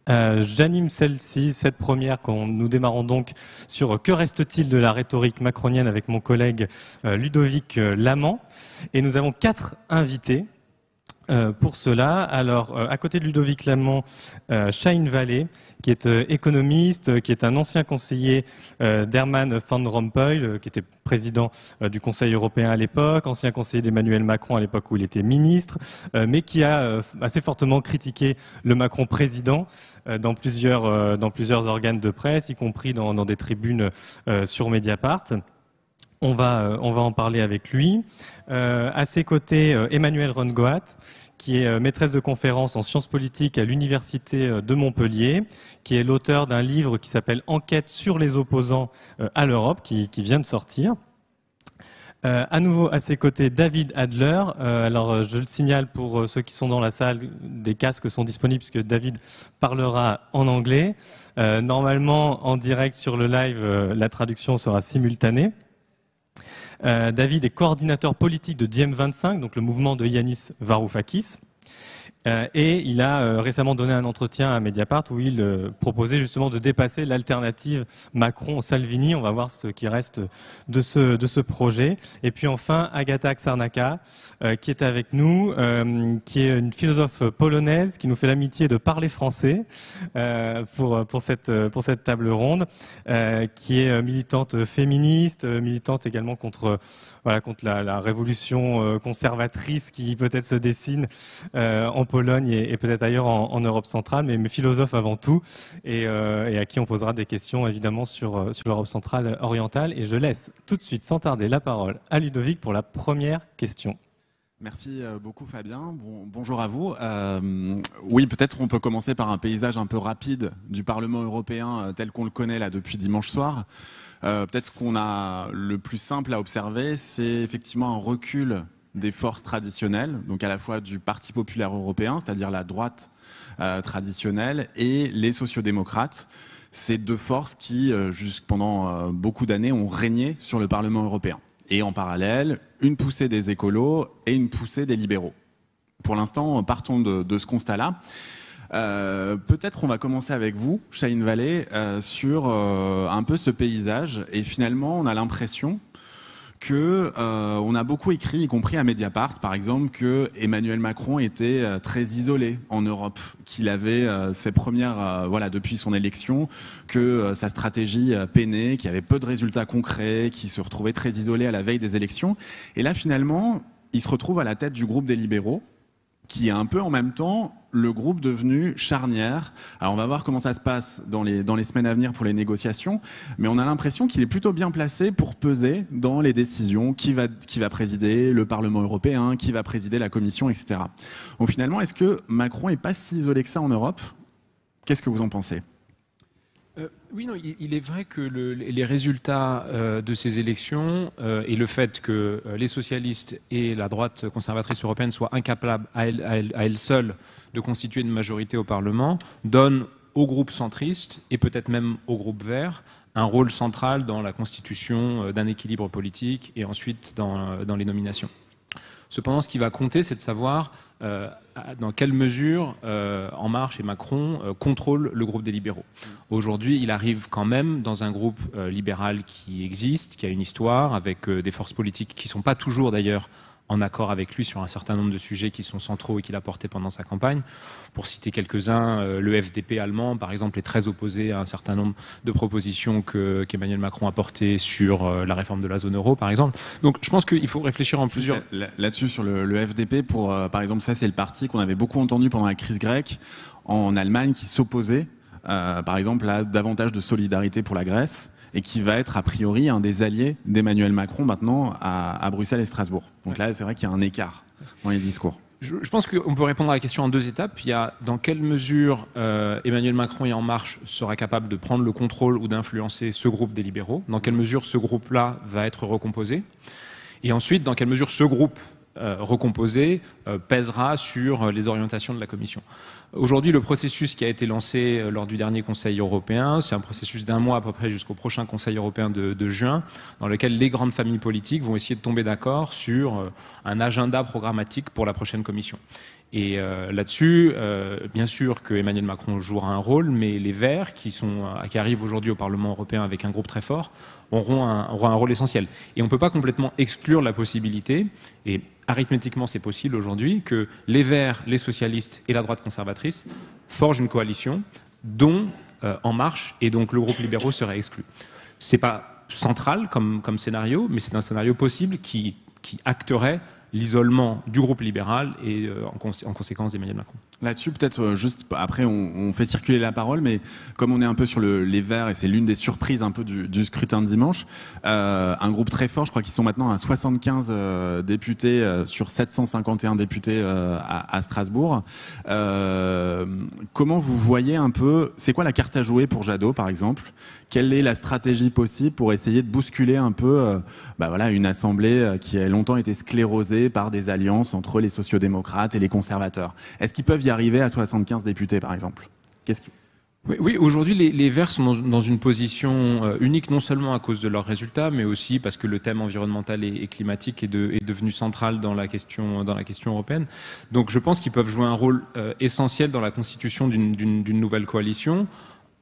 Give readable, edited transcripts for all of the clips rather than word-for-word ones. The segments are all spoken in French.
J'anime cette première, quand nous démarrons donc sur Que reste-t-il de la rhétorique macronienne avec mon collègue Ludovic Lamant. Et nous avons 4 invités pour cela. Alors, à côté de Ludovic Lamant, Shahin Vallée, qui est économiste, qui est un ancien conseiller d'Herman Van Rompuy, qui était président du Conseil européen à l'époque, ancien conseiller d'Emmanuel Macron à l'époque où il était ministre, mais qui a assez fortement critiqué le Macron président dans plusieurs organes de presse, y compris dans des tribunes sur Mediapart. On va en parler avec lui. À ses côtés, Emmanuelle Rongoat, qui est maîtresse de conférences en sciences politiques à l'Université de Montpellier, qui est l'auteur d'un livre qui s'appelle Enquête sur les opposants à l'Europe, qui vient de sortir. À nouveau, à ses côtés, David Adler. Alors, je le signale pour ceux qui sont dans la salle, des casques sont disponibles puisque David parlera en anglais. Normalement, en direct sur le live, la traduction sera simultanée. David est coordinateur politique de Diem25, donc le mouvement de Yanis Varoufakis. Et il a récemment donné un entretien à Mediapart où il proposait justement de dépasser l'alternative Macron-Salvini. On va voir ce qui reste de ce projet. Et puis enfin, Agata Czarnaka, qui est avec nous, qui est une philosophe polonaise qui nous fait l'amitié de parler français pour cette table ronde, qui est militante féministe, militante également contre la révolution conservatrice qui peut-être se dessine en Pologne et peut-être ailleurs en Europe centrale, mais philosophe avant tout, et à qui on posera des questions évidemment sur l'Europe centrale orientale. Et je laisse tout de suite, sans tarder, la parole à Ludovic pour la première question. Merci beaucoup Fabien. Bonjour à vous. Oui, peut-être on peut commencer par un paysage un peu rapide du Parlement européen tel qu'on le connaît là depuis dimanche soir. Peut-être ce qu'on a le plus simple à observer, c'est effectivement un recul des forces traditionnelles, donc à la fois du Parti populaire européen, c'est-à-dire la droite traditionnelle, et les sociodémocrates. Ces deux forces qui, pendant beaucoup d'années, ont régné sur le Parlement européen. Et en parallèle, une poussée des écolos et une poussée des libéraux. Pour l'instant, partons de ce constat-là. Peut-être on va commencer avec vous, Shahin Vallée, sur un peu ce paysage. Et finalement, on a l'impression que on a beaucoup écrit, y compris à Mediapart, par exemple, que Emmanuel Macron était très isolé en Europe, qu'il avait ses premières, depuis son élection, que sa stratégie peinait, qu'il y avait peu de résultats concrets, qu'il se retrouvait très isolé à la veille des élections. Et là, finalement, il se retrouve à la tête du groupe des libéraux, qui est un peu en même temps le groupe devenu charnière. Alors on va voir comment ça se passe dans les semaines à venir pour les négociations, mais on a l'impression qu'il est plutôt bien placé pour peser dans les décisions, qui va présider le Parlement européen, qui va présider la Commission, etc. Donc finalement, est-ce que Macron n'est pas si isolé que ça en Europe? Qu'est-ce que vous en pensez? Oui, non, il est vrai que les résultats de ces élections et le fait que les socialistes et la droite conservatrice européenne soient incapables à elles seules de constituer une majorité au Parlement donnent au groupe centriste et peut-être même au groupe vert un rôle central dans la constitution d'un équilibre politique et ensuite dans les nominations. Cependant, ce qui va compter, c'est de savoir dans quelle mesure En Marche et Macron contrôlent le groupe des libéraux. Aujourd'hui, il arrive quand même dans un groupe libéral qui existe, qui a une histoire, avec des forces politiques qui ne sont pas toujours d'ailleurs en accord avec lui sur un certain nombre de sujets qui sont centraux et qu'il a portés pendant sa campagne. Pour citer quelques-uns, le FDP allemand, par exemple, est très opposé à un certain nombre de propositions qu'Emmanuel Macron a portées sur la réforme de la zone euro, par exemple. Donc je pense qu'il faut réfléchir en plusieurs... Là-dessus, sur le FDP, par exemple, ça c'est le parti qu'on avait beaucoup entendu pendant la crise grecque en Allemagne qui s'opposait, par exemple, à davantage de solidarité pour la Grèce, et qui va être a priori un des alliés d'Emmanuel Macron maintenant à Bruxelles et Strasbourg. Donc là, c'est vrai qu'il y a un écart dans les discours. Je pense qu'on peut répondre à la question en deux étapes. Il y a dans quelle mesure Emmanuel Macron et En Marche sera capable de prendre le contrôle ou d'influencer ce groupe des libéraux, dans quelle mesure ce groupe-là va être recomposé, et ensuite dans quelle mesure ce groupe recomposé pèsera sur les orientations de la Commission. Aujourd'hui, le processus qui a été lancé lors du dernier Conseil européen, c'est un processus d'un mois à peu près jusqu'au prochain Conseil européen de juin, dans lequel les grandes familles politiques vont essayer de tomber d'accord sur un agenda programmatique pour la prochaine Commission. Et là-dessus, bien sûr que Emmanuel Macron jouera un rôle, mais les Verts, qui arrivent aujourd'hui au Parlement européen avec un groupe très fort, auront un rôle essentiel. Et on ne peut pas complètement exclure la possibilité, et arithmétiquement c'est possible aujourd'hui, que les Verts, les socialistes et la droite conservatrice forgent une coalition dont En Marche et donc le groupe libéraux serait exclu. C'est pas central comme scénario, mais c'est un scénario possible qui acterait l'isolement du groupe libéral et en conséquence d'Emmanuel Macron. Là-dessus, peut-être juste après, on fait circuler la parole, mais comme on est un peu sur les Verts, et c'est l'une des surprises un peu du scrutin de dimanche, un groupe très fort, je crois qu'ils sont maintenant à 75 députés sur 751 députés à Strasbourg. Comment vous voyez un peu, c'est quoi la carte à jouer pour Jadot, par exemple? Quelle est la stratégie possible pour essayer de bousculer un peu une assemblée qui a longtemps été sclérosée par des alliances entre les sociodémocrates et les conservateurs? Est-ce qu'ils peuvent y arriver à 75 députés, par exemple? Oui, aujourd'hui, les Verts sont dans une position unique, non seulement à cause de leurs résultats, mais aussi parce que le thème environnemental et climatique est devenu central dans la question européenne. Donc je pense qu'ils peuvent jouer un rôle essentiel dans la constitution d'une nouvelle coalition.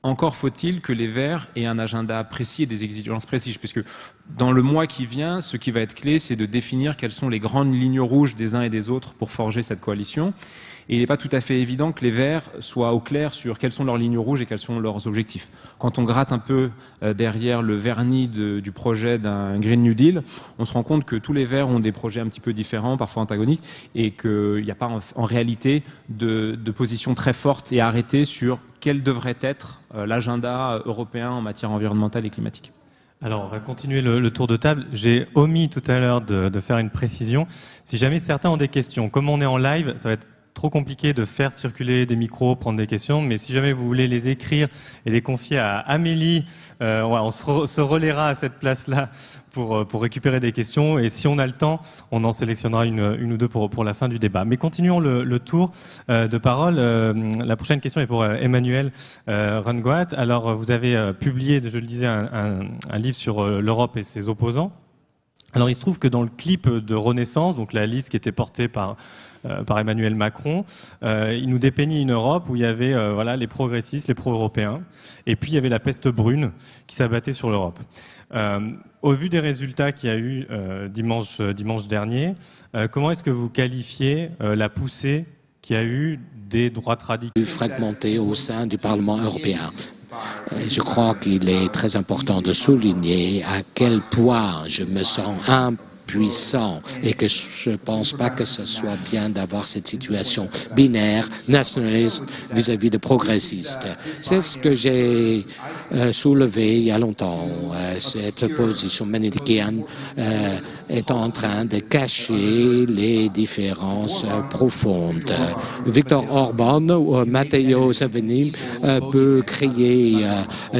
Encore faut-il que les Verts aient un agenda précis et des exigences précises, puisque dans le mois qui vient, ce qui va être clé, c'est de définir quelles sont les grandes lignes rouges des uns et des autres pour forger cette coalition. Et il n'est pas tout à fait évident que les Verts soient au clair sur quelles sont leurs lignes rouges et quels sont leurs objectifs. Quand on gratte un peu derrière le vernis du projet d'un Green New Deal, on se rend compte que tous les Verts ont des projets un petit peu différents, parfois antagoniques, et qu'il n'y a pas en réalité de position très forte et arrêtée sur quel devrait être l'agenda européen en matière environnementale et climatique. Alors, on va continuer le tour de table. J'ai omis tout à l'heure de faire une précision. Si jamais certains ont des questions, comme on est en live, ça va être trop compliqué de faire circuler des micros, prendre des questions, mais si jamais vous voulez les écrire et les confier à Amélie, on se relaiera à cette place-là pour récupérer des questions, et si on a le temps, on en sélectionnera une ou deux pour la fin du débat. Mais continuons le tour de parole. La prochaine question est pour Emmanuel Rungoat. Alors, vous avez publié, je le disais, un livre sur l'Europe et ses opposants. Alors, il se trouve que dans le clip de Renaissance, donc la liste qui était portée par Emmanuel Macron, il nous dépeignait une Europe où il y avait les progressistes, les pro-européens, et puis il y avait la peste brune qui s'abattait sur l'Europe. Au vu des résultats qu'il y a eu dimanche dernier, comment est-ce que vous qualifiez la poussée qu'il y a eu des droites radicales fragmentées au sein du Parlement européen? Je crois qu'il est très important de souligner à quel point je me sens impuissant et que je ne pense pas que ce soit bien d'avoir cette situation binaire, nationaliste vis-à-vis de progressistes. C'est ce que j'ai soulevé il y a longtemps. Cette position manichéenne est en train de cacher les différences profondes. Victor Orban ou Matteo Salvini peut créer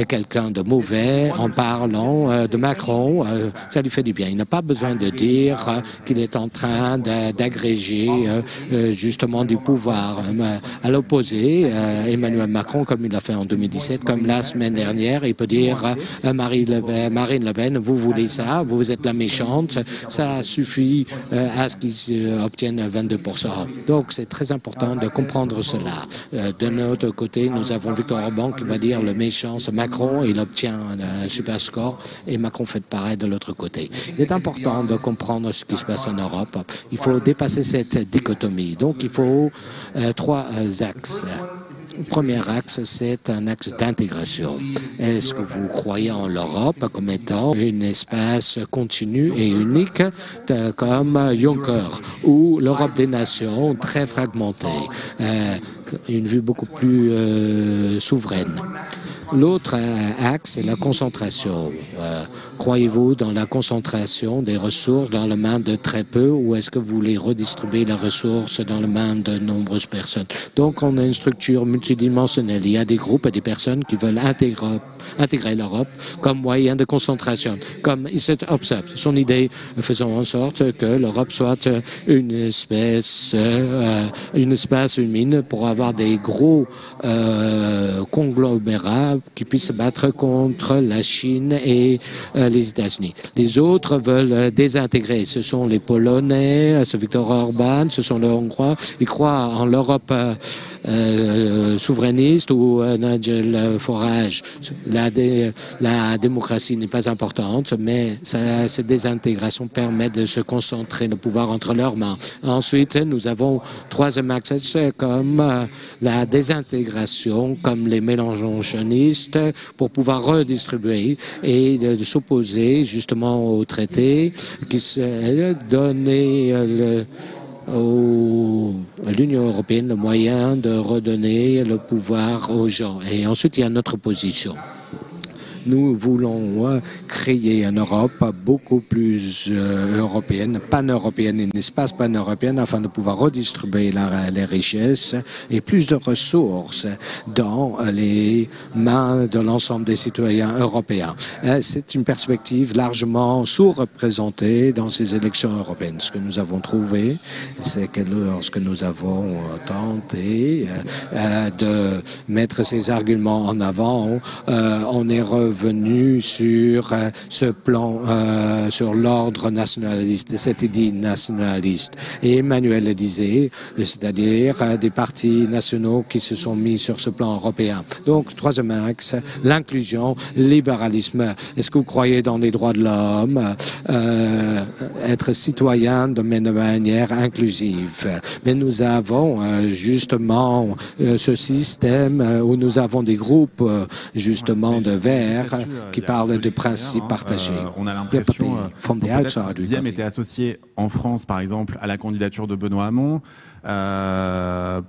quelqu'un de mauvais en parlant de Macron. Ça lui fait du bien. Il n'a pas besoin de dire qu'il est en train d'agréger justement du pouvoir. À l'opposé, Emmanuel Macron, comme il l'a fait en 2017, comme la semaine dernière, il peut dire Marine Le Pen, vous voulez ça, vous êtes la méchante, ça suffit à ce qu'ils obtiennent 22%. Donc c'est très important de comprendre cela. De notre côté, nous avons Victor Orban qui va dire le méchant c'est Macron, il obtient un super score et Macron fait pareil de l'autre côté. Il est important de comprendre ce qui se passe en Europe. Il faut dépasser cette dichotomie. Donc il faut trois axes. Le premier axe, c'est un axe d'intégration. Est-ce que vous croyez en l'Europe comme étant un espace continu et unique comme Juncker ou l'Europe des nations très fragmentée, une vue beaucoup plus souveraine? L'autre axe, c'est la concentration. Croyez-vous dans la concentration des ressources dans les mains de très peu ou est-ce que vous voulez redistribuer les ressources dans les mains de nombreuses personnes? Donc, on a une structure multidimensionnelle. Il y a des groupes et des personnes qui veulent intégrer l'Europe comme moyen de concentration, comme Iset Opsap. Son idée, faisons en sorte que l'Europe soit une espèce, une mine pour avoir des gros conglomérats qui puissent se battre contre la Chine et les États-Unis. Les autres veulent désintégrer. Ce sont les Polonais, ce Viktor Orban, ce sont les Hongrois. Ils croient en l'Europe souverainiste ou Nigel Farage. La démocratie n'est pas importante, mais cette désintégration permet de se concentrer le pouvoir entre leurs mains. Ensuite, nous avons troisième axe comme la désintégration, comme les mélangenistes, pour pouvoir redistribuer et de s'opposer justement au traité qui se donnait à l'Union européenne le moyen de redonner le pouvoir aux gens. Et ensuite, il y a notre position. Nous voulons créer une Europe beaucoup plus européenne, pan-européenne, un espace pan-européen afin de pouvoir redistribuer les richesses et plus de ressources dans les mains de l'ensemble des citoyens européens. C'est une perspective largement sous-représentée dans ces élections européennes. Ce que nous avons trouvé, c'est que lorsque nous avons tenté de mettre ces arguments en avant, on est revenu sur ce plan, sur l'ordre nationaliste, cette idée nationaliste. Et Emmanuel le disait, c'est-à-dire des partis nationaux qui se sont mis sur ce plan européen. Donc, troisième axe, l'inclusion, le libéralisme. Est-ce que vous croyez dans les droits de l'homme, être citoyen de manière inclusive? Mais nous avons justement ce système où nous avons des groupes justement de verts qui parlent de principes partagés. On a l'impression que Diem était associé en France, par exemple, à la candidature de Benoît Hamon.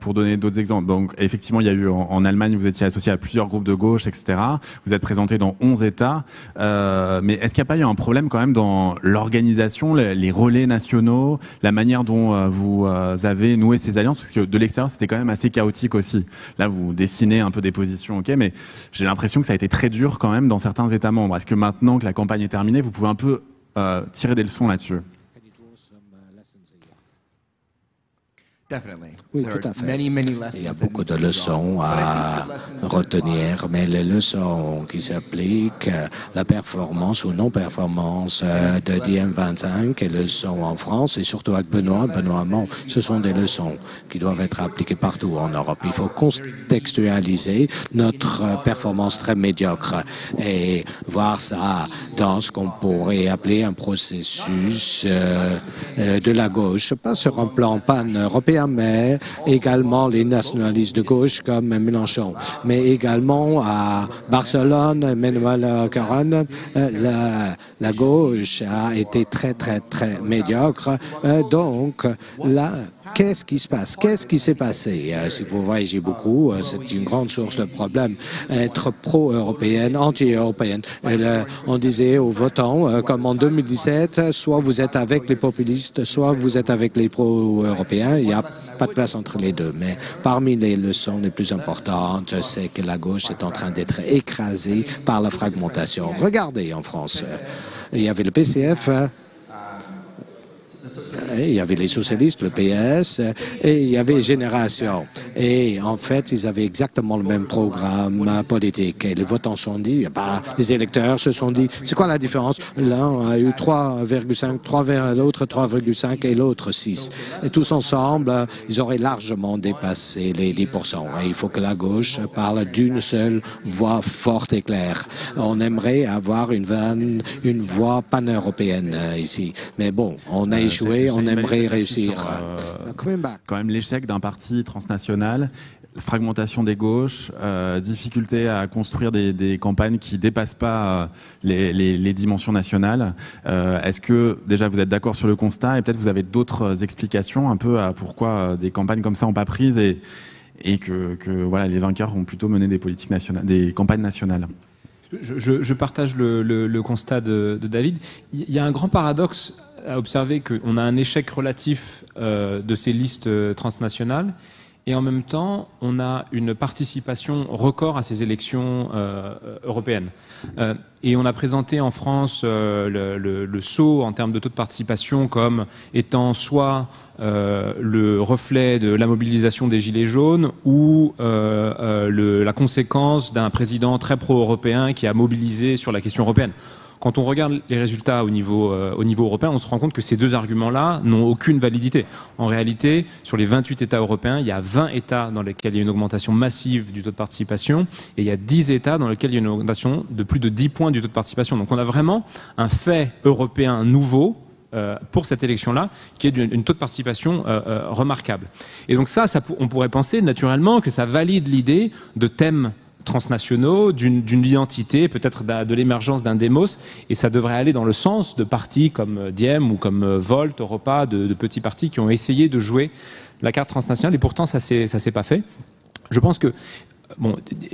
Pour donner d'autres exemples, donc effectivement, il y a eu en Allemagne, vous étiez associé à plusieurs groupes de gauche, etc. Vous êtes présenté dans 11 États. Mais est-ce qu'il n'y a pas eu un problème quand même dans l'organisation, les relais nationaux, la manière dont vous avez noué ces alliances? Parce que de l'extérieur, c'était quand même assez chaotique aussi. Là, vous dessinez un peu des positions, ok, mais j'ai l'impression que ça a été très dur quand même dans certains États membres. Est-ce que maintenant que la campagne est terminée, vous pouvez un peu tirer des leçons là-dessus? Oui, tout à fait. Il y a beaucoup de leçons à retenir, mais les leçons qui s'appliquent, la performance ou non-performance de DM25 et les leçons en France, et surtout avec Benoît Hamon, ce sont des leçons qui doivent être appliquées partout en Europe. Il faut contextualiser notre performance très médiocre et voir ça dans ce qu'on pourrait appeler un processus de la gauche, pas sur un plan pan-européen, mais également les nationalistes de gauche comme Mélenchon, mais également à Barcelone, Emmanuel Macron, la gauche a été très médiocre. Donc là, qu'est-ce qui se passe? Qu'est-ce qui s'est passé? Si vous voyagez beaucoup, c'est une grande source de problème. Être pro-européenne, anti-européenne. On disait aux votants, comme en 2017, soit vous êtes avec les populistes, soit vous êtes avec les pro-européens. Il n'y a pas de place entre les deux. Mais parmi les leçons les plus importantes, c'est que la gauche est en train d'être écrasée par la fragmentation. Regardez en France, il y avait le PCF, il y avait les socialistes, le PS, et il y avait Génération. Et en fait, ils avaient exactement le même programme politique. Et les votants se sont dit, les électeurs se sont dit, c'est quoi la différence? L'un a eu 3,5, l'autre 3,5 et l'autre 6. Et tous ensemble, ils auraient largement dépassé les 10%. Et il faut que la gauche parle d'une seule voix forte et claire. On aimerait avoir une voix pan-européenne ici. Mais bon, on a échoué. On aimerait réussir. Quand même l'échec d'un parti transnational, fragmentation des gauches, difficulté à construire des campagnes qui dépassent pas les dimensions nationales. Est-ce que déjà vous êtes d'accord sur le constat et peut-être vous avez d'autres explications un peu à pourquoi des campagnes comme ça n'ont pas prise et que voilà, les vainqueurs ont plutôt mené des politiques nationales, des campagnes nationales? Je partage le constat de David. Il y a un grand paradoxe à observer qu'on a un échec relatif de ces listes transnationales et en même temps, on a une participation record à ces élections européennes. Et on a présenté en France le saut en termes de taux de participation comme étant soit le reflet de la mobilisation des Gilets jaunes ou la conséquence d'un président très pro-européen qui a mobilisé sur la question européenne. Quand on regarde les résultats au niveau européen, on se rend compte que ces deux arguments-là n'ont aucune validité. En réalité, sur les 28 États européens, il y a 20 États dans lesquels il y a une augmentation massive du taux de participation et il y a 10 États dans lesquels il y a une augmentation de plus de 10 points du taux de participation. Donc on a vraiment un fait européen nouveau pour cette élection-là, qui est une taux de participation remarquable. Et donc on pourrait penser naturellement que ça valide l'idée de thèmes transnationaux, d'une identité, peut-être de l'émergence d'un démos, et ça devrait aller dans le sens de partis comme Diem ou comme Volt, Europa, de petits partis qui ont essayé de jouer la carte transnationale, et pourtant ça s'est pas fait. Je pense que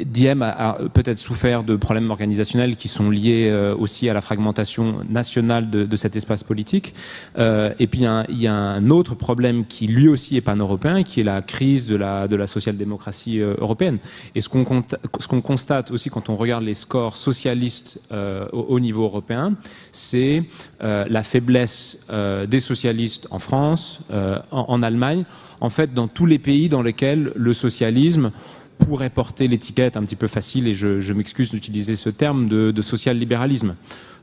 Diem a peut-être souffert de problèmes organisationnels qui sont liés aussi à la fragmentation nationale de cet espace politique. Et puis il y a un autre problème qui lui aussi est pan-européen, qui est la crise de la social-démocratie européenne. Et ce qu'on constate aussi quand on regarde les scores socialistes au niveau européen, c'est la faiblesse des socialistes en France, en Allemagne, en fait dans tous les pays dans lesquels le socialisme pourrait porter l'étiquette un petit peu facile, et je m'excuse d'utiliser ce terme, de social-libéralisme.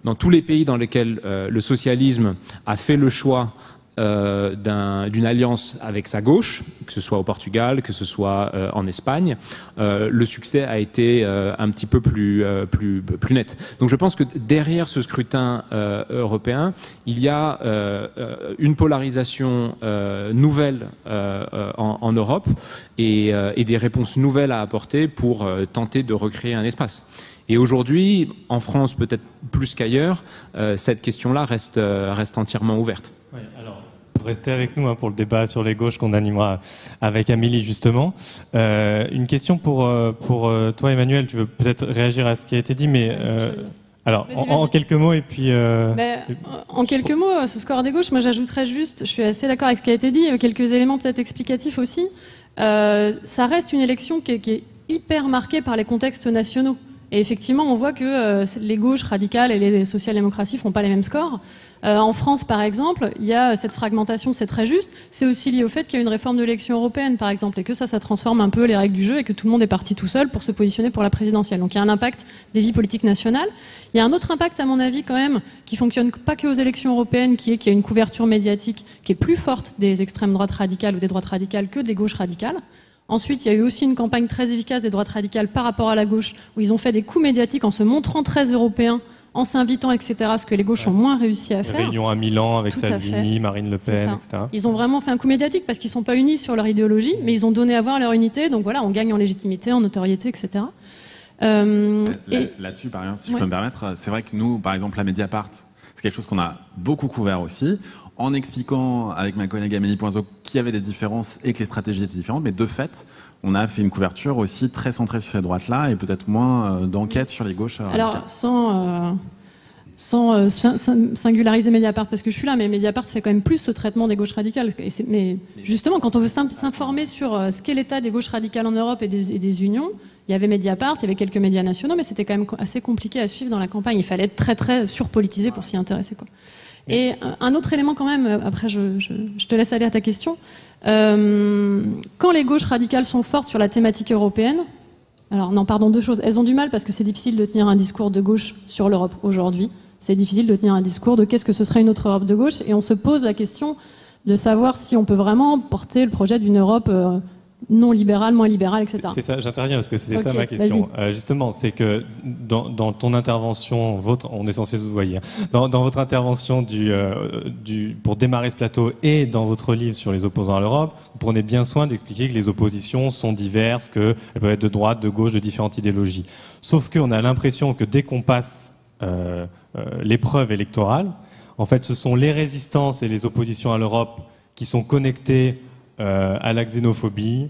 Dans tous les pays dans lesquels le socialisme a fait le choix d'une alliance avec sa gauche, que ce soit au Portugal, que ce soit en Espagne, le succès a été un petit peu plus net. Donc je pense que derrière ce scrutin européen, il y a une polarisation nouvelle en Europe et des réponses nouvelles à apporter pour tenter de recréer un espace. Et aujourd'hui, en France peut-être plus qu'ailleurs, cette question-là reste entièrement ouverte. Oui, alors, restez avec nous pour le débat sur les gauches qu'on animera avec Amélie justement. Une question pour toi Emmanuel, tu veux peut-être réagir à ce qui a été dit, mais alors en quelques mots et puis... En quelques mots, ce score des gauches, moi j'ajouterais juste, je suis assez d'accord avec ce qui a été dit, quelques éléments peut-être explicatifs aussi. Ça reste une élection qui est hyper marquée par les contextes nationaux. Et effectivement, on voit que les gauches radicales et les social-démocraties font pas les mêmes scores. En France, par exemple, il y a cette fragmentation, c'est très juste. C'est aussi lié au fait qu'il y a une réforme de l'élection européenne, par exemple, et que ça transforme un peu les règles du jeu et que tout le monde est parti tout seul pour se positionner pour la présidentielle. Donc il y a un impact des vies politiques nationales. Il y a un autre impact, à mon avis, quand même, qui fonctionne pas que aux élections européennes, qui est qu'il y a une couverture médiatique qui est plus forte des extrêmes droites radicales ou des droites radicales que des gauches radicales. Ensuite, il y a eu aussi une campagne très efficace des droites radicales par rapport à la gauche, où ils ont fait des coups médiatiques en se montrant très européens, en s'invitant, etc., ce que les gauches ont moins réussi à faire. Réunion à Milan avec Salvini, Marine Le Pen, etc. Ils ont vraiment fait un coup médiatique parce qu'ils ne sont pas unis sur leur idéologie, mais ils ont donné à voir leur unité. Donc voilà, on gagne en légitimité, en notoriété, etc. Là-dessus, par exemple, si je peux me permettre, c'est vrai que nous, par exemple, la Mediapart, c'est quelque chose qu'on a beaucoup couvert aussi, en expliquant avec ma collègue Amélie Poinzeau qu'il y avait des différences et que les stratégies étaient différentes, mais de fait, on a fait une couverture aussi très centrée sur ces droites-là et peut-être moins d'enquête sur les gauches. Alors, sans singulariser Mediapart parce que je suis là, mais Mediapart fait quand même plus ce traitement des gauches radicales. Mais justement, quand on veut s'informer sur ce qu'est l'état des gauches radicales en Europe et des unions, il y avait Mediapart, il y avait quelques médias nationaux, mais c'était quand même assez compliqué à suivre dans la campagne. Il fallait être très très surpolitisé pour s'y intéresser, quoi. Et un autre élément quand même, après je te laisse aller à ta question, quand les gauches radicales sont fortes sur la thématique européenne, alors non, pardon, deux choses, elles ont du mal parce que c'est difficile de tenir un discours de gauche sur l'Europe aujourd'hui, c'est difficile de tenir un discours de qu'est-ce que ce serait une autre Europe de gauche, et on se pose la question de savoir si on peut vraiment porter le projet d'une Europe non libérale, moins libérale, etc. C'est ça, j'interviens parce que c'était ça ma question. Justement, c'est que dans ton intervention, on est censé vous voyer, dans votre intervention pour démarrer ce plateau et dans votre livre sur les opposants à l'Europe, vous prenez bien soin d'expliquer que les oppositions sont diverses, qu'elles peuvent être de droite, de gauche, de différentes idéologies. Sauf qu'on a l'impression que dès qu'on passe l'épreuve électorale, en fait, ce sont les résistances et les oppositions à l'Europe qui sont connectées à la xénophobie,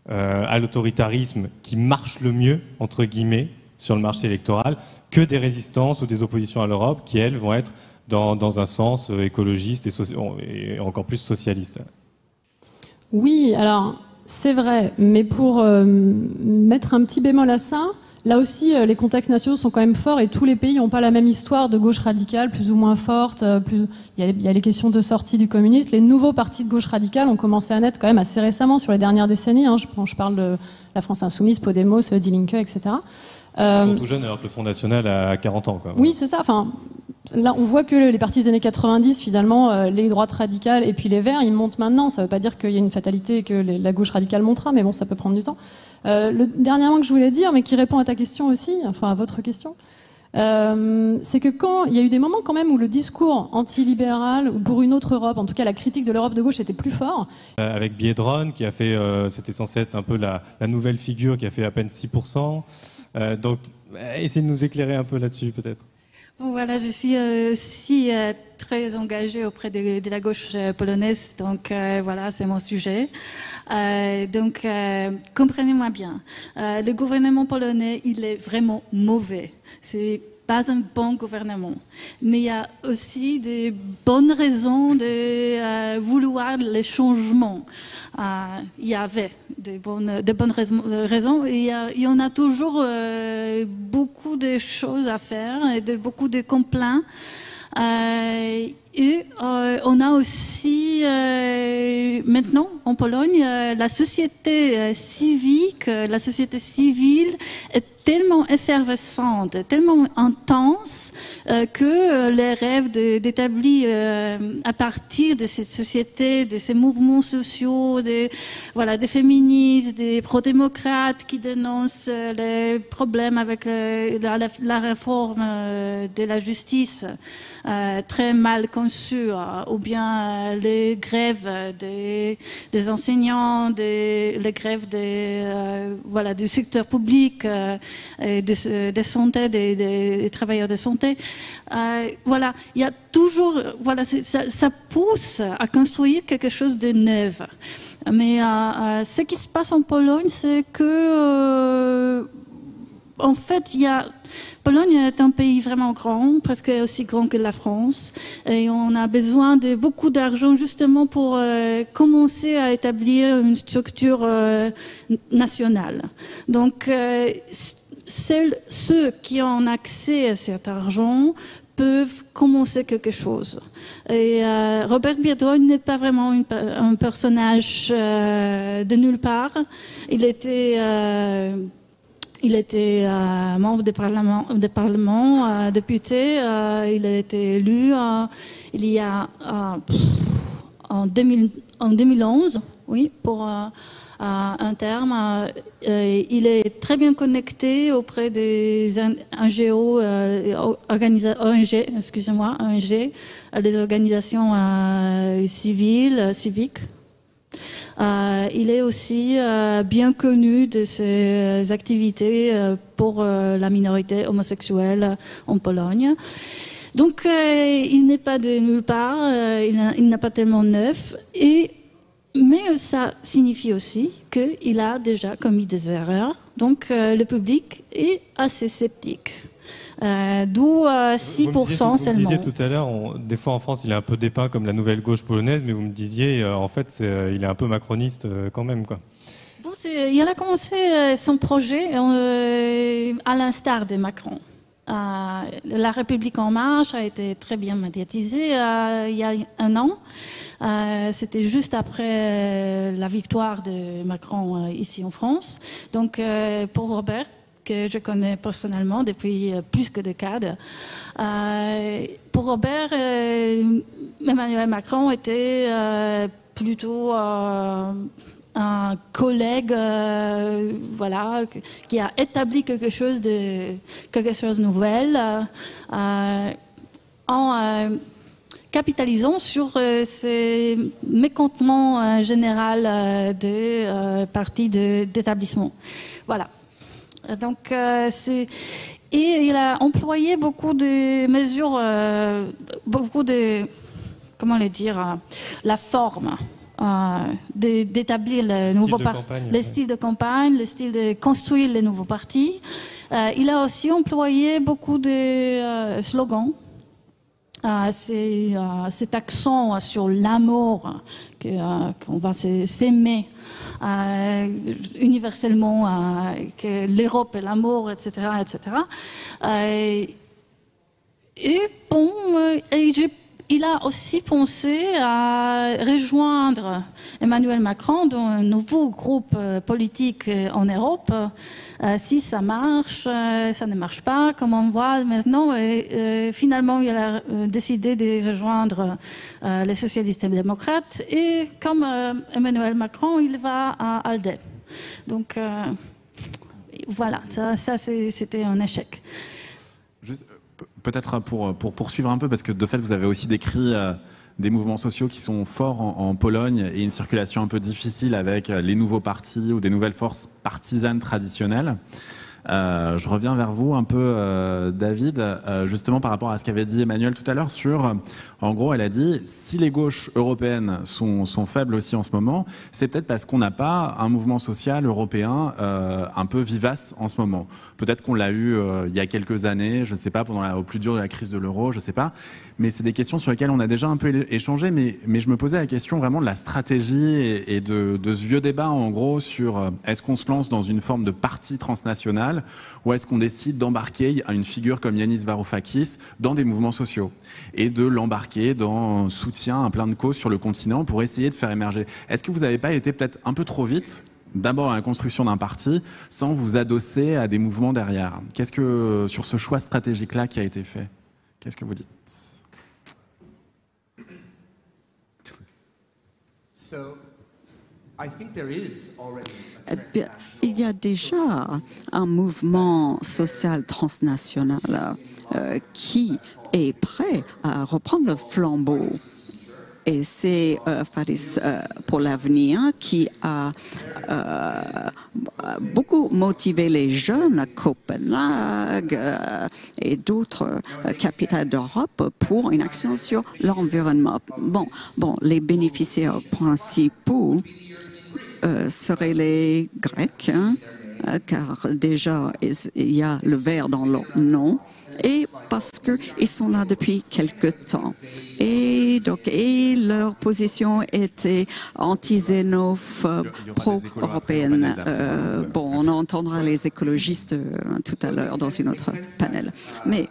à l'autoritarisme qui marche le mieux, entre guillemets, sur le marché électoral, que des résistances ou des oppositions à l'Europe qui, elles, vont être dans un sens écologiste et encore plus socialiste. Oui, alors, c'est vrai, mais pour mettre un petit bémol à ça, là aussi, les contextes nationaux sont quand même forts et tous les pays n'ont pas la même histoire de gauche radicale, plus ou moins forte. Il y a les questions de sortie du communisme. Les nouveaux partis de gauche radicale ont commencé à naître quand même assez récemment, sur les dernières décennies. Hein. Je parle de la France Insoumise, Podemos, Die Linke, etc. Ils sont tout jeunes alors que le Front National a 40 ans. Quoi. Oui, c'est ça. Enfin, là, on voit que les partis des années 90, finalement, les droites radicales et puis les Verts, ils montent maintenant. Ça ne veut pas dire qu'il y a une fatalité et que la gauche radicale montera, mais bon, ça peut prendre du temps. Le dernier point que je voulais dire, mais qui répond à ta question aussi, enfin à votre question, c'est que quand il y a eu des moments quand même où le discours antilibéral ou pour une autre Europe, en tout cas la critique de l'Europe de gauche était plus fort. Avec Biedron, qui a fait, c'était censé être un peu la nouvelle figure, qui a fait à peine 6%. Donc, essayez de nous éclairer un peu là-dessus, peut-être. Bon, voilà, je suis aussi très engagée auprès de la gauche polonaise, donc voilà, c'est mon sujet. Donc, comprenez-moi bien, le gouvernement polonais, il est vraiment mauvais. C'est pas un bon gouvernement. Mais il y a aussi des bonnes raisons de vouloir les changements. Il y avait de bonnes raisons et il y en a toujours beaucoup de choses à faire et beaucoup de complaints. Et on a aussi maintenant en Pologne la société civique, la société civile est tellement effervescente, tellement intense que les rêves d'établir à partir de cette société, de ces mouvements sociaux, des féministes, des pro-démocrates qui dénoncent les problèmes avec la réforme de la justice très mal conçue, ou bien les grèves des enseignants, les grèves du secteur public, des santé, des travailleurs de santé. Il y a toujours, ça pousse à construire quelque chose de neuf. Mais ce qui se passe en Pologne, c'est que en fait, Pologne est un pays vraiment grand, presque aussi grand que la France, et on a besoin de beaucoup d'argent justement pour commencer à établir une structure nationale. Donc, seuls ceux qui ont accès à cet argent peuvent commencer quelque chose. Et Robert Biedroń n'est pas vraiment un personnage de nulle part. Il était membre du Parlement, député. Il a été élu il y a en 2011, oui, pour un terme. Il est très bien connecté auprès des NGO, des organisations civiques. Il est aussi bien connu de ses activités pour la minorité homosexuelle en Pologne. Donc, il n'est pas de nulle part, il n'est pas tellement neuf, mais ça signifie aussi qu'il a déjà commis des erreurs. Donc, le public est assez sceptique. D'où 6% seulement. Vous me disiez tout à l'heure, des fois en France, il est un peu dépeint comme la nouvelle gauche polonaise, mais vous me disiez, en fait, il est un peu macroniste quand même, quoi. Bon, il a commencé son projet à l'instar de Macron. La République en marche a été très bien médiatisée il y a un an. C'était juste après la victoire de Macron ici en France. Donc, pour Robert, que je connais personnellement depuis plus que des cadres. Pour Robert, Emmanuel Macron était plutôt un collègue, qui a établi quelque chose de nouvel en capitalisant sur ces mécontentements généraux des partis d'établissement. Voilà. Donc, et il a employé beaucoup de mesures, la forme d'établir les styles de campagne, les styles de construire les nouveaux partis. Il a aussi employé beaucoup de slogans c'est cet accent sur l'amour, qu'on va s'aimer universellement, que l'Europe est l'amour, etc., etc. Il a aussi pensé à rejoindre Emmanuel Macron dans un nouveau groupe politique en Europe. Si ça marche, ça ne marche pas, comme on voit maintenant. Finalement, il a décidé de rejoindre les socialistes et les démocrates. Et comme Emmanuel Macron, il va à ALDE. Donc voilà, ça c'était un échec. Peut-être pour poursuivre un peu, parce que de fait, vous avez aussi décrit des mouvements sociaux qui sont forts en Pologne et une circulation un peu difficile avec les nouveaux partis ou des nouvelles forces partisanes traditionnelles. Je reviens vers vous un peu, David, justement par rapport à ce qu'avait dit Emmanuel tout à l'heure sur, en gros, elle a dit, si les gauches européennes sont faibles aussi en ce moment, c'est peut-être parce qu'on n'a pas un mouvement social européen un peu vivace en ce moment. Peut-être qu'on l'a eu il y a quelques années, je ne sais pas, au plus dur de la crise de l'euro, je ne sais pas. Mais c'est des questions sur lesquelles on a déjà un peu échangé, mais je me posais la question vraiment de la stratégie et de ce vieux débat, en gros, sur est-ce qu'on se lance dans une forme de parti transnational ou est-ce qu'on décide d'embarquer une figure comme Yanis Varoufakis dans des mouvements sociaux et de l'embarquer dans un soutien à plein de causes sur le continent pour essayer de faire émerger. Est-ce que vous n'avez pas été peut-être un peu trop vite d'abord à la construction d'un parti sans vous adosser à des mouvements derrière? Qu'est-ce que, sur ce choix stratégique-là qui a été fait, qu'est-ce que vous dites? Il y a déjà un mouvement social transnational qui est prêt à reprendre le flambeau. Et c'est Faris pour l'avenir qui a beaucoup motivé les jeunes à Copenhague et d'autres capitales d'Europe pour une action sur l'environnement. Bon, les bénéficiaires principaux seraient les Grecs, car déjà il y a le vert dans leur nom. Et parce qu'ils sont là depuis quelque temps. Et leur position était anti-xénophobe, pro-européenne. On entendra les écologistes tout à l'heure dans une autre panel. Mais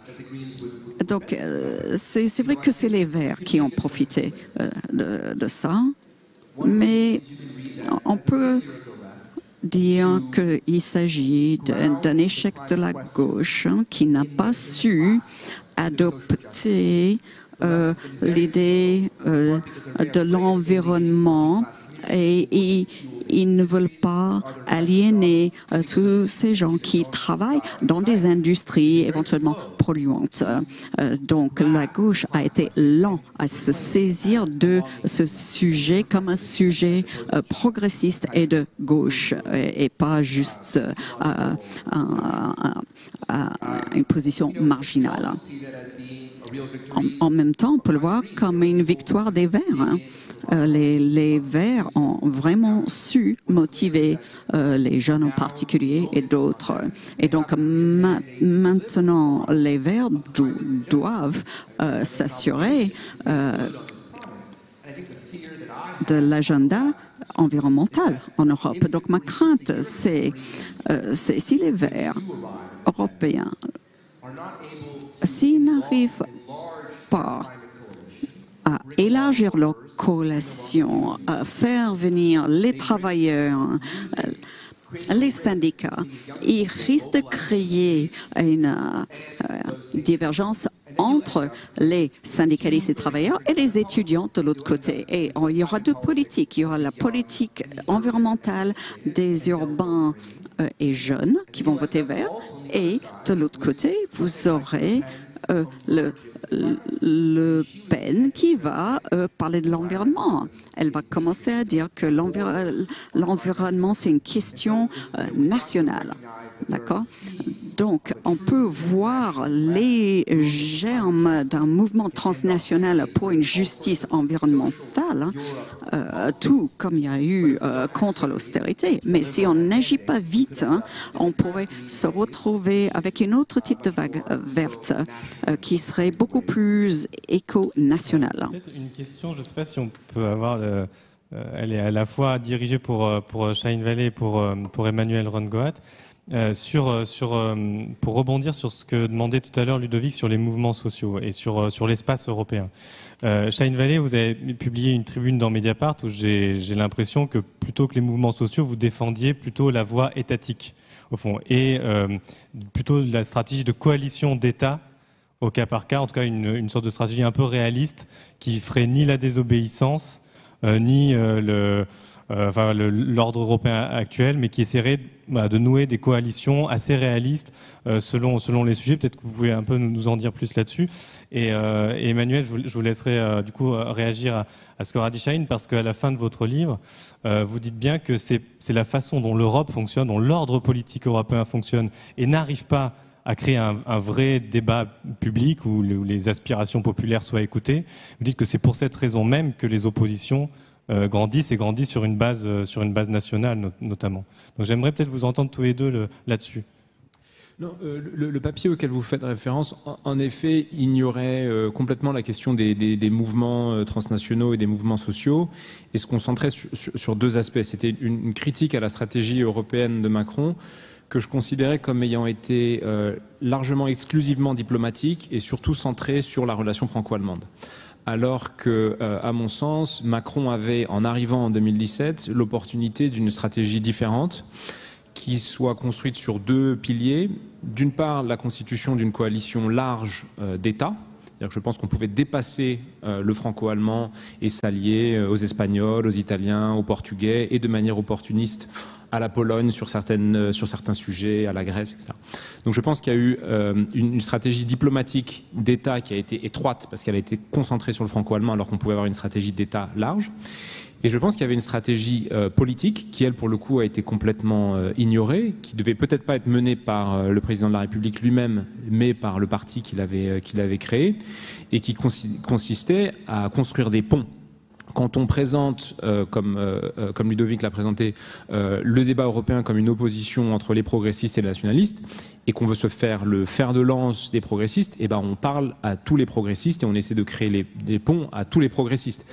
donc, c'est vrai que c'est les Verts qui ont profité de ça. Mais on peut dire qu'il s'agit d'un échec de la gauche qui n'a pas su adopter l'idée de l'environnement et ils ne veulent pas aliéner tous ces gens qui travaillent dans des industries éventuellement polluantes. Donc la gauche a été lente à se saisir de ce sujet comme un sujet progressiste et de gauche et pas juste une position marginale. En même temps, on peut le voir comme une victoire des Verts. Les Verts ont vraiment su motiver les jeunes en particulier et d'autres. Et donc maintenant, les Verts doivent s'assurer de l'agenda environnemental en Europe. Donc ma crainte, c'est si les Verts européens, s'ils n'arrivent pas à élargir leur coalition, à faire venir les travailleurs, les syndicats, ils risquent de créer une divergence entre les syndicalistes et travailleurs et les étudiants de l'autre côté. Et il y aura deux politiques. Il y aura la politique environnementale des urbains et jeunes qui vont voter vert. Et de l'autre côté, vous aurez Le Pen qui va parler de l'environnement. Elle va commencer à dire que l'environnement, c'est une question nationale. D'accord? Donc, on peut voir les germes d'un mouvement transnational pour une justice environnementale, tout comme il y a eu contre l'austérité. Mais si on n'agit pas vite, on pourrait se retrouver avec un autre type de vague verte. qui serait beaucoup plus éco-national. Peut-être une question, je ne sais pas si on peut avoir... elle est à la fois dirigée pour Shine Valley et pour Emmanuel Rongoat. Pour rebondir sur ce que demandait tout à l'heure Ludovic sur les mouvements sociaux et sur l'espace européen. Shine Valley, vous avez publié une tribune dans Mediapart où j'ai l'impression que plutôt que les mouvements sociaux, vous défendiez plutôt la voie étatique, au fond, et plutôt la stratégie de coalition d'États au cas par cas, en tout cas une sorte de stratégie un peu réaliste qui ferait ni la désobéissance, ni l'ordre européen actuel, mais qui essaierait de nouer des coalitions assez réalistes selon les sujets. Peut-être que vous pouvez un peu nous en dire plus là-dessus. Et Emmanuel, je vous laisserai du coup réagir à ce que dit Shine, parce qu'à la fin de votre livre, vous dites bien que c'est la façon dont l'Europe fonctionne, dont l'ordre politique européen fonctionne, et n'arrive pas à créer un vrai débat public où les aspirations populaires soient écoutées. Vous dites que c'est pour cette raison même que les oppositions grandissent sur une base nationale notamment. Donc j'aimerais peut-être vous entendre tous les deux là-dessus. Non, le papier auquel vous faites référence, en effet, ignorait complètement la question des mouvements transnationaux et des mouvements sociaux et se concentrait sur deux aspects. C'était une critique à la stratégie européenne de Macron que je considérais comme ayant été largement exclusivement diplomatique et surtout centrée sur la relation franco-allemande. Alors que, à mon sens, Macron avait, en arrivant en 2017, l'opportunité d'une stratégie différente qui soit construite sur deux piliers. D'une part, la constitution d'une coalition large d'États. C'est-à-dire que je pense qu'on pouvait dépasser le franco-allemand et s'allier aux Espagnols, aux Italiens, aux Portugais et de manière opportuniste à la Pologne sur certains sujets, à la Grèce, etc. Donc je pense qu'il y a eu une stratégie diplomatique d'État qui a été étroite parce qu'elle a été concentrée sur le franco-allemand alors qu'on pouvait avoir une stratégie d'État large. Et je pense qu'il y avait une stratégie politique qui, elle, pour le coup, a été complètement ignorée, qui devait peut-être pas être menée par le président de la République lui-même, mais par le parti qu'il avait créé, et qui consistait à construire des ponts. Quand on présente, comme Ludovic l'a présenté, le débat européen comme une opposition entre les progressistes et les nationalistes, et qu'on veut se faire le fer de lance des progressistes, eh ben on parle à tous les progressistes et on essaie de créer des ponts à tous les progressistes.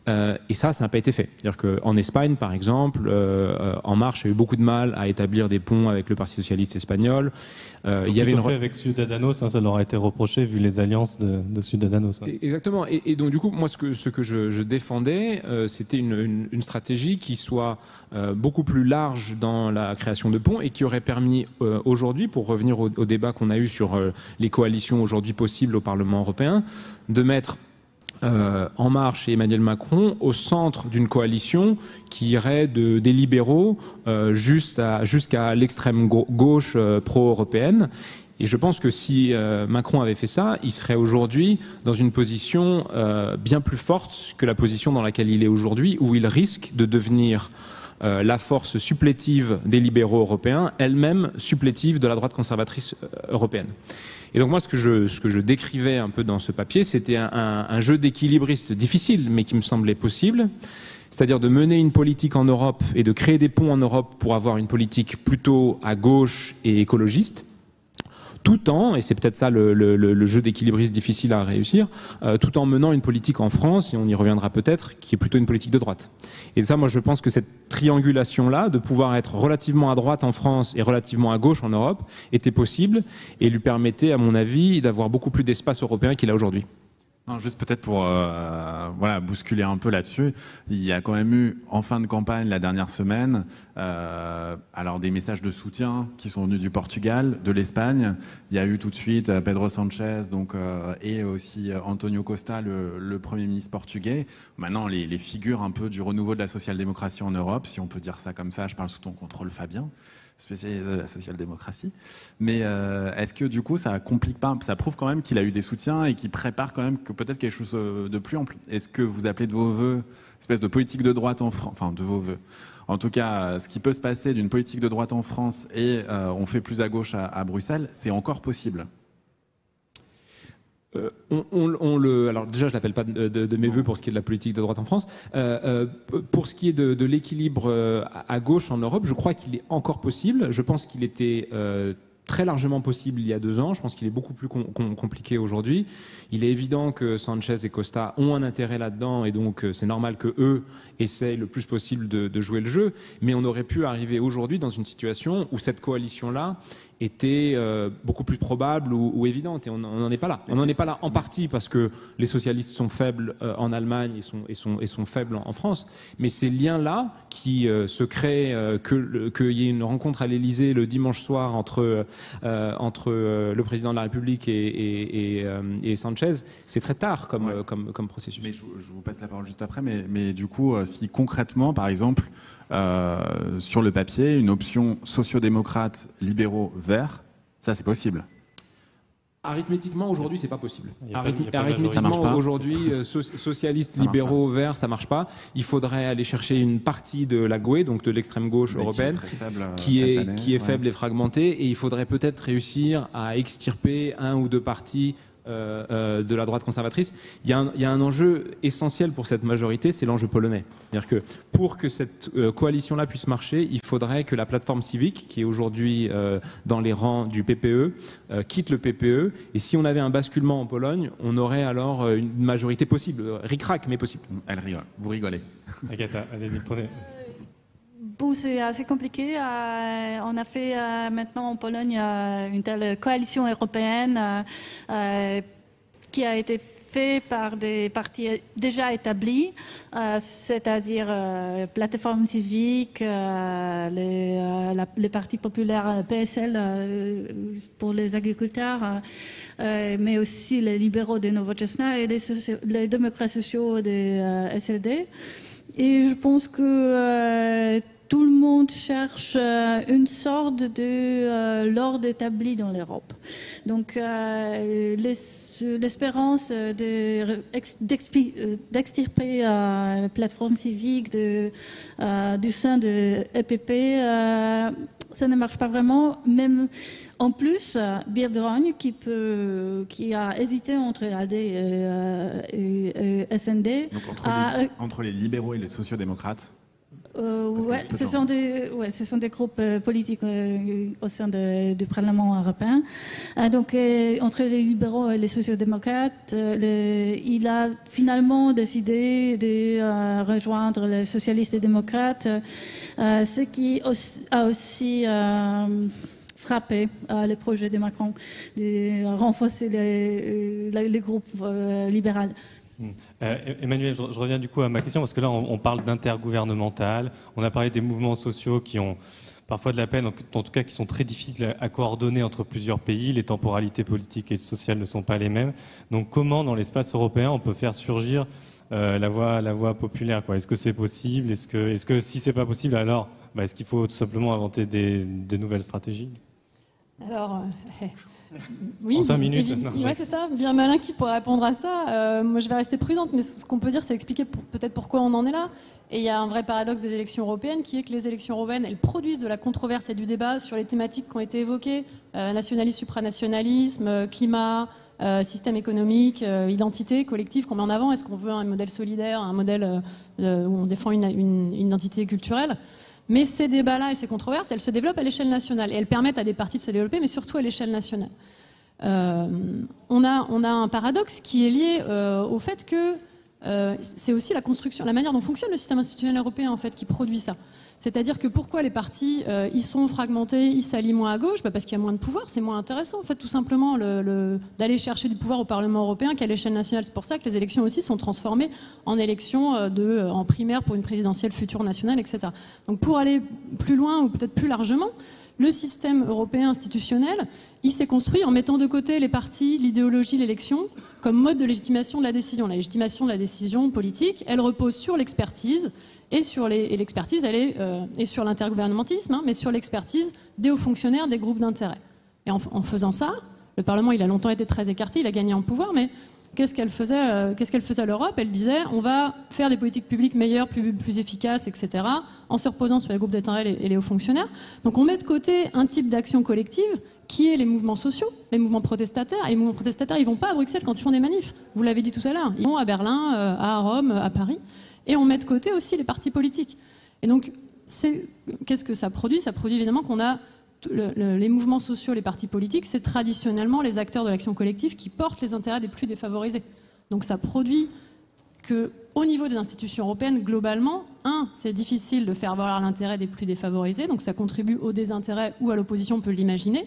Et ça n'a pas été fait. C'est-à-dire qu'en Espagne, par exemple, En Marche a eu beaucoup de mal à établir des ponts avec le Parti socialiste espagnol. Il y avait fait avec Ciudadanos, ça leur a été reproché vu les alliances de Ciudadanos. Exactement. Et donc du coup, moi, ce que je défendais, c'était une stratégie qui soit beaucoup plus large dans la création de ponts et qui aurait permis aujourd'hui, pour revenir au débat qu'on a eu sur les coalitions aujourd'hui possibles au Parlement européen, de mettre En Marche et Emmanuel Macron au centre d'une coalition qui irait des libéraux jusqu'à l'extrême gauche pro-européenne. Et je pense que si Macron avait fait ça, il serait aujourd'hui dans une position bien plus forte que la position dans laquelle il est aujourd'hui, où il risque de devenir la force supplétive des libéraux européens, elle-même supplétive de la droite conservatrice européenne. Et donc moi, ce que je décrivais un peu dans ce papier, c'était un jeu d'équilibriste difficile, mais qui me semblait possible, c'est-à-dire de mener une politique en Europe et de créer des ponts en Europe pour avoir une politique plutôt à gauche et écologiste, tout en, et c'est peut-être ça le jeu d'équilibriste difficile à réussir, tout en menant une politique en France, et on y reviendra peut-être, qui est plutôt une politique de droite. Et ça, moi, je pense que cette triangulation-là, de pouvoir être relativement à droite en France et relativement à gauche en Europe, était possible et lui permettait, à mon avis, d'avoir beaucoup plus d'espace européen qu'il a aujourd'hui. Non, juste peut-être pour bousculer un peu là-dessus, il y a quand même eu en fin de campagne la dernière semaine alors des messages de soutien qui sont venus du Portugal, de l'Espagne. Il y a eu tout de suite Pedro Sanchez et aussi Antonio Costa, le Premier ministre portugais. Maintenant, les figures un peu du renouveau de la social-démocratie en Europe, si on peut dire ça comme ça, je parle sous ton contrôle, Fabien, spécialiste de la social-démocratie. Mais est-ce que du coup ça complique pas, ça prouve quand même qu'il a eu des soutiens et qu'il prépare quand même que peut-être quelque chose de plus ample. Est-ce que vous appelez de vos voeux espèce de politique de droite en France, enfin de vos voeux, en tout cas ce qui peut se passer d'une politique de droite en France et on fait plus à gauche à Bruxelles, c'est encore possible? Alors déjà, je l'appelle pas de mes voeux pour ce qui est de la politique de droite en France. Pour ce qui est de l'équilibre à gauche en Europe, je crois qu'il est encore possible. Je pense qu'il était très largement possible il y a 2 ans. Je pense qu'il est beaucoup plus compliqué aujourd'hui. Il est évident que Sanchez et Costa ont un intérêt là-dedans et donc c'est normal que eux essayent le plus possible de jouer le jeu. Mais on aurait pu arriver aujourd'hui dans une situation où cette coalition-là était beaucoup plus probable ou évidente, et on n'en est pas là. On n'en est pas là en partie parce que les socialistes sont faibles en Allemagne et sont faibles en France, mais ces liens-là qui se créent, qu'il y ait une rencontre à l'Élysée le dimanche soir entre le président de la République et Sanchez, c'est très tard comme processus. Mais je vous passe la parole juste après, mais du coup, si concrètement, par exemple, sur le papier, une option sociodémocrate, libéraux, verts, ça c'est possible. Arithmétiquement, aujourd'hui, c'est pas possible. Arithmétiquement, aujourd'hui, socialistes, libéraux, verts, ça marche pas. Il faudrait aller chercher une partie de la GUE, donc de l'extrême gauche européenne, qui est faible et fragmentée, et il faudrait peut-être réussir à extirper 1 ou 2 partis de la droite conservatrice. Il y a un enjeu essentiel pour cette majorité, c'est l'enjeu polonais. C'est-à-dire que pour que cette coalition-là puisse marcher, il faudrait que la plateforme civique, qui est aujourd'hui dans les rangs du PPE, quitte le PPE. Et si on avait un basculement en Pologne, on aurait alors une majorité possible, ric-rac, mais possible. Elle rigole. Vous rigolez. Agatha, allez-y, prenez. Bon, c'est assez compliqué. On a fait maintenant en Pologne une telle coalition européenne qui a été faite par des partis déjà établis, c'est-à-dire plateforme civique, les partis populaires PSL pour les agriculteurs, mais aussi les libéraux des Nowoczesna et les démocrates sociaux des SLD. Et je pense que tout le monde cherche une sorte de l'ordre établi dans l'Europe. Donc l'espérance d'extirper la plateforme civique du sein de EPP, ça ne marche pas vraiment. Même en plus, Biedroń, qui a hésité entre ALDE et SND, donc entre les libéraux et les sociodémocrates. Ce sont des groupes politiques au sein du Parlement européen. Donc, entre les libéraux et les sociodémocrates, il a finalement décidé de rejoindre les socialistes et démocrates, ce qui a aussi frappé le projet de Macron de renforcer les groupes libéraux. Emmanuel, je reviens du coup à ma question, parce que là on parle d'intergouvernemental, on a parlé des mouvements sociaux qui ont parfois de la peine, en tout cas qui sont très difficiles à coordonner entre plusieurs pays, les temporalités politiques et sociales ne sont pas les mêmes. Donc comment dans l'espace européen on peut faire surgir la voix populaire, quoi? Est-ce que c'est possible? Est-ce que si c'est pas possible, alors est-ce qu'il faut tout simplement inventer des nouvelles stratégies? Alors, oui, en 5 minutes. Oui, c'est ça. Bien malin qui pourrait répondre à ça. Moi, je vais rester prudente, mais ce qu'on peut dire, c'est expliquer peut-être pourquoi on en est là. Et il y a un vrai paradoxe des élections européennes, qui est que les élections européennes, elles produisent de la controverse et du débat sur les thématiques qui ont été évoquées, nationalisme, supranationalisme, climat, système économique, identité collective qu'on met en avant. Est-ce qu'on veut un modèle solidaire, un modèle où on défend une identité culturelle? Mais ces débats-là et ces controverses, elles se développent à l'échelle nationale et elles permettent à des partis de se développer, mais surtout à l'échelle nationale. On a un paradoxe qui est lié au fait que c'est aussi la construction, la manière dont fonctionne le système institutionnel européen en fait, qui produit ça. C'est-à-dire que pourquoi les partis ils sont fragmentés, ils s'allient moins à gauche, parce qu'il y a moins de pouvoir, c'est moins intéressant en fait, tout simplement d'aller chercher du pouvoir au Parlement européen qu'à l'échelle nationale. C'est pour ça que les élections aussi sont transformées en élections en primaire pour une présidentielle future nationale, etc. Donc pour aller plus loin ou peut-être plus largement, le système européen institutionnel, il s'est construit en mettant de côté les partis, l'idéologie, l'élection comme mode de légitimation de la décision. La légitimation de la décision politique, elle repose sur l'expertise. Et l'expertise, elle est sur l'intergouvernementalisme, mais sur l'expertise des hauts fonctionnaires des groupes d'intérêt. Et en faisant ça, le Parlement, il a longtemps été très écarté, il a gagné en pouvoir, mais qu'est-ce qu'elle faisait à l'Europe? Elle disait, on va faire des politiques publiques meilleures, plus efficaces, etc., en se reposant sur les groupes d'intérêt et les hauts fonctionnaires. Donc on met de côté un type d'action collective qui est les mouvements sociaux, les mouvements protestataires. Et les mouvements protestataires, ils ne vont pas à Bruxelles quand ils font des manifs. Vous l'avez dit tout à l'heure. Ils vont à Berlin, à Rome, à Paris. Et on met de côté aussi les partis politiques. Et donc, qu'est-ce que ça produit? Ça produit évidemment qu'on a les mouvements sociaux, les partis politiques, c'est traditionnellement les acteurs de l'action collective qui portent les intérêts des plus défavorisés. Donc ça produit qu'au niveau des institutions européennes, globalement, c'est difficile de faire valoir l'intérêt des plus défavorisés, donc ça contribue au désintérêt ou à l'opposition, on peut l'imaginer.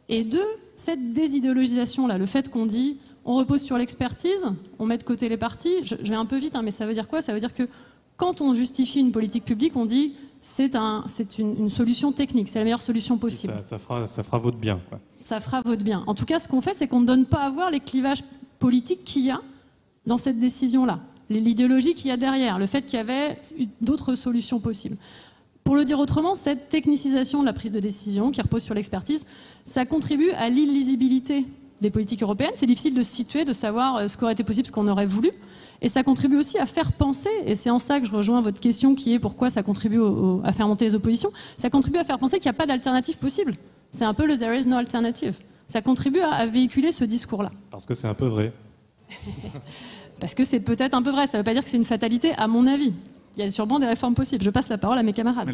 Et 2, cette désidéologisation-là, le fait qu'on dit on repose sur l'expertise, on met de côté les partis, je vais un peu vite, mais ça veut dire quoi? Ça veut dire que quand on justifie une politique publique, on dit c'est une solution technique, c'est la meilleure solution possible. Ça fera votre bien, quoi. Ça fera votre bien. En tout cas, ce qu'on fait, c'est qu'on ne donne pas à voir les clivages politiques qu'il y a dans cette décision-là, l'idéologie qu'il y a derrière, le fait qu'il y avait d'autres solutions possibles. Pour le dire autrement, cette technicisation de la prise de décision qui repose sur l'expertise, ça contribue à l'illisibilité des politiques européennes. C'est difficile de situer, de savoir ce qu'aurait été possible, ce qu'on aurait voulu. Et ça contribue aussi à faire penser, et c'est en ça que je rejoins votre question qui est pourquoi ça contribue à faire monter les oppositions, ça contribue à faire penser qu'il n'y a pas d'alternative possible. C'est un peu le « there is no alternative ». Ça contribue à véhiculer ce discours-là. Parce que c'est un peu vrai. Parce que c'est peut-être un peu vrai, ça ne veut pas dire que c'est une fatalité, à mon avis. Il y a sûrement des réformes possibles. Je passe la parole à mes camarades.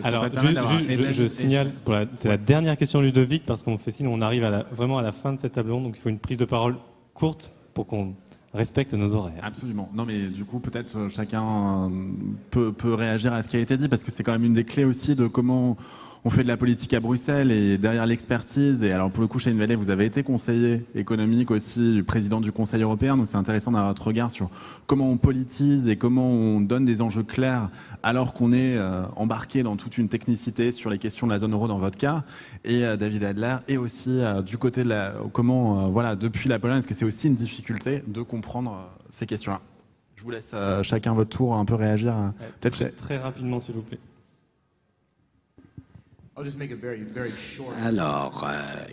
Alors, je signale, c'est la dernière question Ludovic, parce qu'on fait sinon on arrive vraiment à la fin de cette table ronde, donc il faut une prise de parole courte pour qu'on respecte nos horaires. Absolument. Non, mais du coup, peut-être chacun peut réagir à ce qui a été dit, parce que c'est quand même une des clés aussi de comment on fait de la politique à Bruxelles et derrière l'expertise. Et alors, pour le coup, Shahin Vallée, vous avez été conseiller économique aussi du président du Conseil européen, donc c'est intéressant d'avoir votre regard sur comment on politise et comment on donne des enjeux clairs alors qu'on est embarqué dans toute une technicité sur les questions de la zone euro dans votre cas. Et David Adler, et aussi du côté de comment, depuis la Pologne, est-ce que c'est aussi une difficulté de comprendre ces questions-là? Je vous laisse chacun votre tour un peu réagir. Peut-être très rapidement, s'il vous plaît. Alors,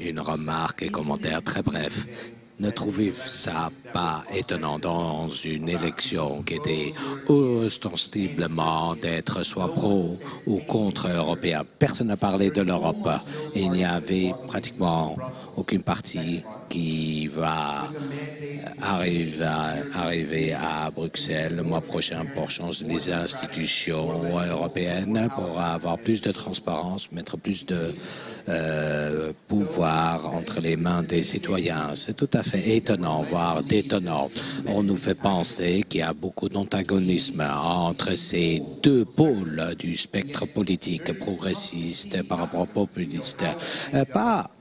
une remarque et commentaire très bref. Ne trouvez ça pas étonnant dans une élection qui était ostensiblement d'être soit pro ou contre européen? Personne n'a parlé de l'Europe. Il n'y avait pratiquement aucune partie qui va arriver à Bruxelles le mois prochain pour changer les institutions européennes, pour avoir plus de transparence, mettre plus de pouvoir entre les mains des citoyens. C'est tout à fait étonnant, voire détonnant. On nous fait penser qu'il y a beaucoup d'antagonisme entre ces deux pôles du spectre politique, progressiste par rapport au populiste. Pas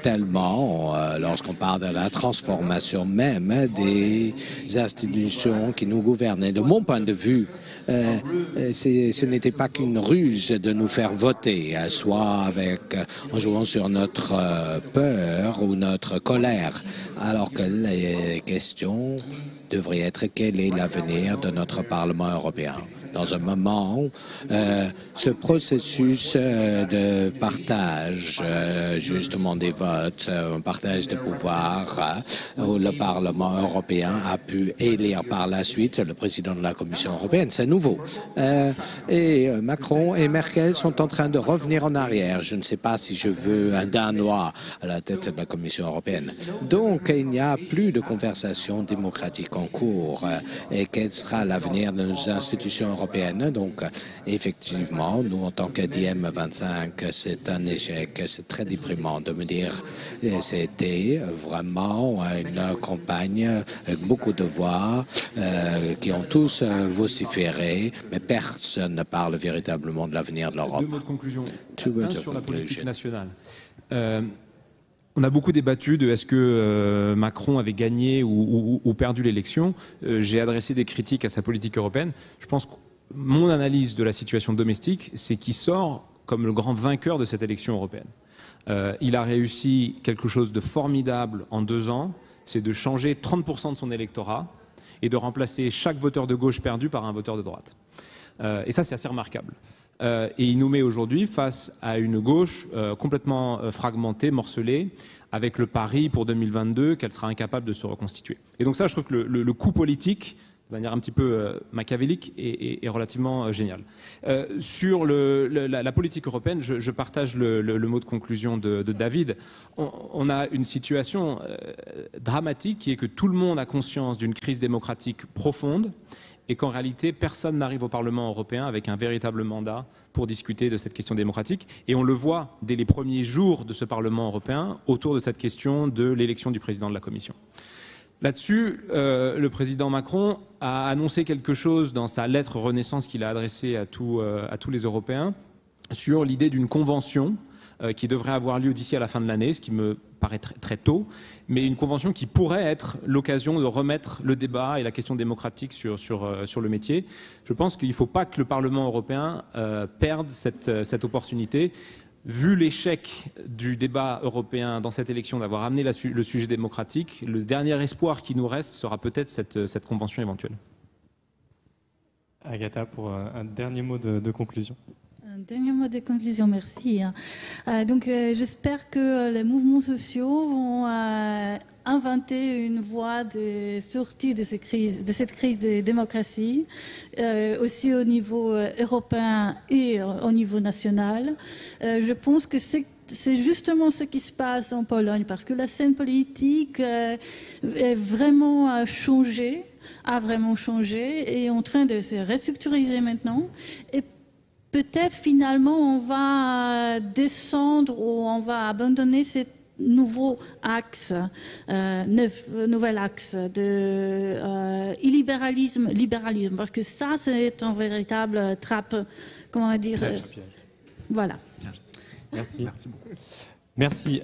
tellement lorsqu'on parle de la transformation même des institutions qui nous gouvernent. Et de mon point de vue, ce n'était pas qu'une ruse de nous faire voter, soit en jouant sur notre peur ou notre colère, alors que la question devrait être quel est l'avenir de notre Parlement européen. Dans un moment, ce processus de partage, justement des votes, un partage de pouvoir, où le Parlement européen a pu élire par la suite le président de la Commission européenne, c'est nouveau. Et Macron et Merkel sont en train de revenir en arrière. Je ne sais pas si je veux un Danois à la tête de la Commission européenne. Donc, il n'y a plus de conversation démocratique en cours. Et quel sera l'avenir de nos institutions européennes? Donc, effectivement, nous, en tant que DiEM25, c'est un échec. C'est très déprimant de me dire c'était vraiment une campagne avec beaucoup de voix qui ont tous vociféré, mais personne ne parle véritablement de l'avenir de l'Europe. Deux mots de conclusion. Sur la politique nationale. On a beaucoup débattu de est-ce que Macron avait gagné ou perdu l'élection. J'ai adressé des critiques à sa politique européenne. Je pense que mon analyse de la situation domestique, c'est qu'il sort comme le grand vainqueur de cette élection européenne. Il a réussi quelque chose de formidable en 2 ans, c'est de changer 30% de son électorat et de remplacer chaque voteur de gauche perdu par un voteur de droite. Et ça, c'est assez remarquable. Et il nous met aujourd'hui face à une gauche complètement fragmentée, morcelée, avec le pari pour 2022 qu'elle sera incapable de se reconstituer. Et donc ça, je trouve que le coup politique, de manière un petit peu machiavélique, est relativement génial. Sur la politique européenne, je partage le mot de conclusion de David. On a une situation dramatique qui est que tout le monde a conscience d'une crise démocratique profonde et qu'en réalité, personne n'arrive au Parlement européen avec un véritable mandat pour discuter de cette question démocratique. Et on le voit dès les premiers jours de ce Parlement européen autour de cette question de l'élection du président de la Commission. Là-dessus, le président Macron a annoncé quelque chose dans sa lettre Renaissance qu'il a adressée à tous les Européens sur l'idée d'une convention qui devrait avoir lieu d'ici à la fin de l'année, ce qui me paraît très tôt, mais une convention qui pourrait être l'occasion de remettre le débat et la question démocratique sur le métier. Je pense qu'il ne faut pas que le Parlement européen perde cette opportunité. Vu l'échec du débat européen dans cette élection d'avoir amené le sujet démocratique, le dernier espoir qui nous reste sera peut-être cette convention éventuelle. Agatha, pour un dernier mot de conclusion. Un dernier mot de conclusion, merci. Donc j'espère que les mouvements sociaux vont inventer une voie de sortie de cette crise de démocratie, aussi au niveau européen et au niveau national. Je pense que c'est justement ce qui se passe en Pologne, parce que la scène politique est vraiment changée, a vraiment changé, et est en train de se restructuriser maintenant. Et peut-être finalement on va descendre ou on va abandonner cette nouvel axe de libéralisme, parce que ça c'est un véritable trappe, comment dire, voilà. Merci. Merci beaucoup. Merci.